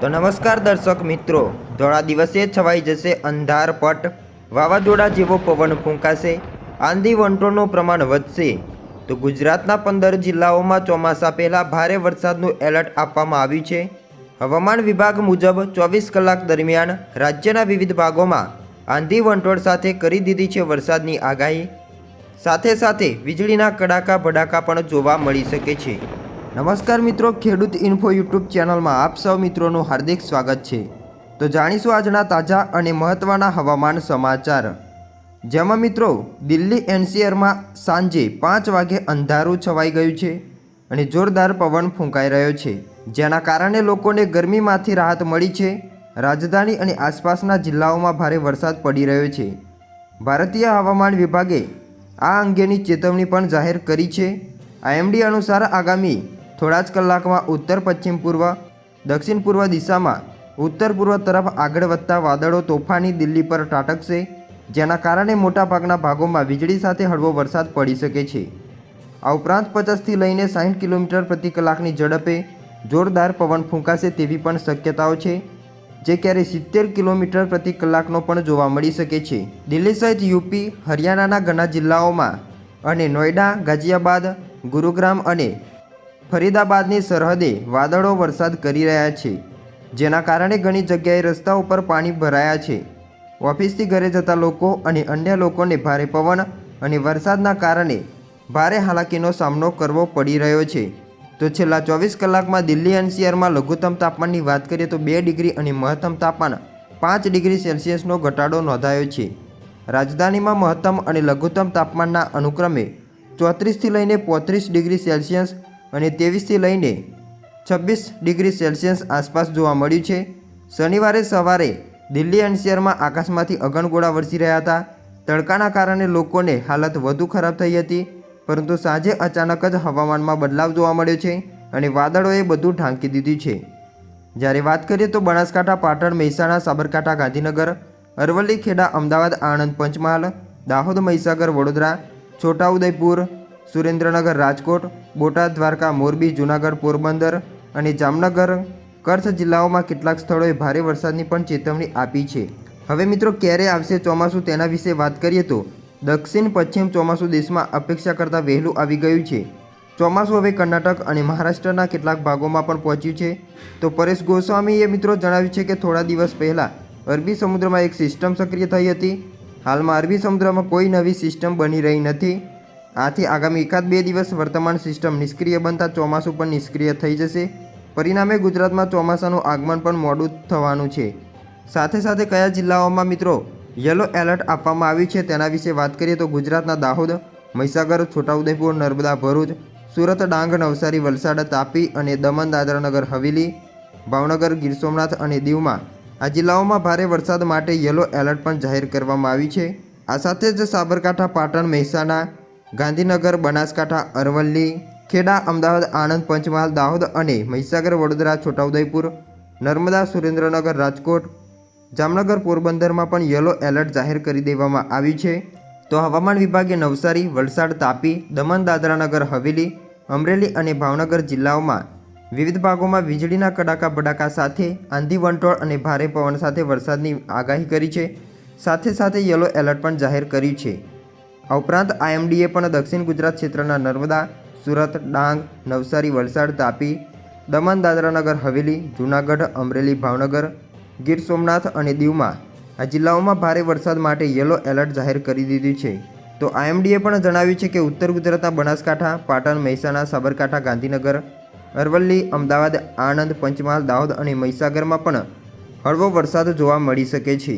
તો નમસ્કાર દર્શક મિત્રો, થોડા દિવસે છવાઈ જશે અંધારપટ, વાવાઝોડા જેવો પવન ફૂંકાશે, આંધી વંટોળનું પ્રમાણ વધશે. તો ગુજરાતના 15 જિલ્લાઓમાં ચોમાસા પહેલાં ભારે વરસાદનું એલર્ટ આપવામાં આવ્યું છે. હવામાન વિભાગ મુજબ 24 કલાક દરમિયાન રાજ્યના વિવિધ ભાગોમાં આંધી વંટોળ સાથે કરી દીધી છે વરસાદની આગાહી. સાથે સાથે વીજળીના કડાકા ભડાકા પણ જોવા મળી શકે છે. નમસ્કાર મિત્રો, ખેડૂત ઇન્ફો યુટ્યુબ ચેનલમાં આપ સૌ મિત્રોનું હાર્દિક સ્વાગત છે. તો જાણીશું આજના તાજા અને મહત્ત્વના હવામાન સમાચાર. જેમાં મિત્રો દિલ્હી એનસીઆરમાં સાંજે 5 વાગે અંધારું છવાઈ ગયું છે અને જોરદાર પવન ફૂંકાઈ રહ્યો છે, જેના કારણે લોકોને ગરમીમાંથી રાહત મળી છે. રાજધાની અને આસપાસના જિલ્લાઓમાં ભારે વરસાદ પડી રહ્યો છે. ભારતીય હવામાન વિભાગે આ અંગેની ચેતવણી પણ જાહેર કરી છે. આઈએમડી અનુસાર આગામી થોડા જ કલાકમાં ઉત્તર પશ્ચિમ પૂર્વ દક્ષિણ પૂર્વ દિશામાં ઉત્તર પૂર્વ તરફ આગળ વધતા વાદળો તોફાની દિલ્હી પર ત્રાટકશે, જેના કારણે મોટાભાગના ભાગોમાં વીજળી સાથે હળવો વરસાદ પડી શકે છે. આ ઉપરાંત 50થી લઈને 60 કિલોમીટર પ્રતિ કલાકની ઝડપે જોરદાર પવન ફૂંકાશે તેવી પણ શક્યતાઓ છે, જે ક્યારેય 70 કિલોમીટર પ્રતિ કલાકનો પણ જોવા મળી શકે છે. દિલ્હી સહિત યુપી, હરિયાણાના ઘણા જિલ્લાઓમાં અને નોઈડા, ગાઝિયાબાદ, ગુરુગ્રામ અને ફરીદાબાદની સરહદે વાદળો વરસાદ કરી રહ્યા છે, જેના કારણે ઘણી જગ્યાએ રસ્તાઓ પર પાણી ભરાયા છે. ઓફિસથી ઘરે જતા લોકો અને અન્ય લોકોને ભારે પવન અને વરસાદના કારણે ભારે હાલાકીનો સામનો કરવો પડી રહ્યો છે. તો છેલ્લા 24 કલાકમાં દિલ્હી એનસીઆરમાં લઘુત્તમ તાપમાનની વાત કરીએ તો 2 ડિગ્રી અને મહત્તમ તાપમાન 5 ડિગ્રી સેલ્સિયસનો ઘટાડો નોંધાયો છે. રાજધાનીમાં મહત્તમ અને લઘુત્તમ તાપમાનના અનુક્રમે 34થી લઈને 35 ડિગ્રી સેલ્સિયસ અને 23થી લઈને 26 ડિગ્રી સેલ્સિયસ આસપાસ જોવા મળ્યું છે. શનિવારે સવારે દિલ્હી એનસીઆરમાં આકાશમાંથી અગનગોળા વરસી રહ્યા હતા. તડકાના કારણે લોકોને હાલત વધુ ખરાબ થઈ હતી, પરંતુ સાંજે અચાનક જ હવામાનમાં બદલાવ જોવા મળ્યો છે અને વાદળોએ બધું ઢાંકી દીધું છે. જ્યારે વાત કરીએ તો બનાસકાંઠા, પાટણ, મહેસાણા, સાબરકાંઠા, ગાંધીનગર, અરવલ્લી, ખેડા, અમદાવાદ, આણંદ, પંચમહાલ, દાહોદ, મહીસાગર, વડોદરા, છોટાઉદેપુર, સુરેન્દ્રનગર, રાજકોટ, બોટાદ, દ્વારકા, મોરબી, જૂનાગઢ, પોરબંદર અને જામનગર, કચ્છ જિલ્લાઓમાં કેટલાક સ્થળોએ ભારે વરસાદની પણ ચેતવણી આપી છે. હવે મિત્રો ક્યારે આવશે ચોમાસું તેના વિશે વાત કરીએ તો દક્ષિણ પશ્ચિમ ચોમાસું દેશમાં અપેક્ષા કરતાં વહેલું આવી ગયું છે. ચોમાસું હવે કર્ણાટક અને મહારાષ્ટ્રના કેટલાક ભાગોમાં પણ પહોંચ્યું છે. તો પરેશ ગોસ્વામીએ મિત્રો જણાવ્યું છે કે થોડા દિવસ પહેલાં અરબી સમુદ્રમાં એક સિસ્ટમ સક્રિય થઈ હતી. હાલમાં અરબી સમુદ્રમાં કોઈ નવી સિસ્ટમ બની રહી નથી. આથી આગામી 1-2 દિવસ વર્તમાન સિસ્ટમ નિષ્ક્રિય બનતા ચોમાસું પણ નિષ્ક્રિય થઈ જશે. પરિણામે ગુજરાતમાં ચોમાસાનું આગમન પણ મોડું થવાનું છે. સાથે સાથે કયા જિલ્લાઓમાં મિત્રો યલો એલર્ટ આપવામાં આવ્યું છે તેના વિશે વાત કરીએ તો ગુજરાતના દાહોદ, મહીસાગર, છોટાઉદેપુર, નર્મદા, ભરૂચ, સુરત, ડાંગ, નવસારી, વલસાડ, તાપી અને દમણ, દાદરા નગર હવેલી, ભાવનગર, ગીર સોમનાથ અને દીવમાં આ જિલ્લાઓમાં ભારે વરસાદ માટે યલો એલર્ટ પણ જાહેર કરવામાં આવ્યું છે. આ સાથે જ સાબરકાંઠા, પાટણ, મહેસાણા, ગાંધીનગર, બનાસકાંઠા, અરવલ્લી, ખેડા, અમદાવાદ, આણંદ, પંચમહાલ, દાહોદ અને મહીસાગર, વડોદરા, છોટાઉદેપુર, નર્મદા, સુરેન્દ્રનગર, રાજકોટ, જામનગર, પોરબંદરમાં પણ યલો એલર્ટ જાહેર કરી દેવામાં આવ્યું છે. તો હવામાન વિભાગે નવસારી, વલસાડ, તાપી, દમણ, દાદરા નગર હવેલી, અમરેલી અને ભાવનગર જિલ્લાઓમાં વિવિધ ભાગોમાં વીજળીના કડાકા ભડાકા સાથે આંધી વંટોળ અને ભારે પવન સાથે વરસાદની આગાહી કરી છે. સાથે સાથે યલો એલર્ટ પણ જાહેર કર્યું છે. આ ઉપરાંત આઈએમડીએ પણ દક્ષિણ ગુજરાત ક્ષેત્રના નર્મદા, સુરત, ડાંગ, નવસારી, વલસાડ, તાપી, દમણ, દાદરા નગર હવેલી, જૂનાગઢ, અમરેલી, ભાવનગર, ગીર સોમનાથ અને દીવમાં આ જિલ્લાઓમાં ભારે વરસાદ માટે યલો એલર્ટ જાહેર કરી દીધું છે. તો આઈએમડીએ પણ જણાવ્યું છે કે ઉત્તર ગુજરાતના બનાસકાંઠા, પાટણ, મહેસાણા, સાબરકાંઠા, ગાંધીનગર, અરવલ્લી, અમદાવાદ, આણંદ, પંચમહાલ, દાહોદ અને મહીસાગરમાં પણ હળવો વરસાદ જોવા મળી શકે છે.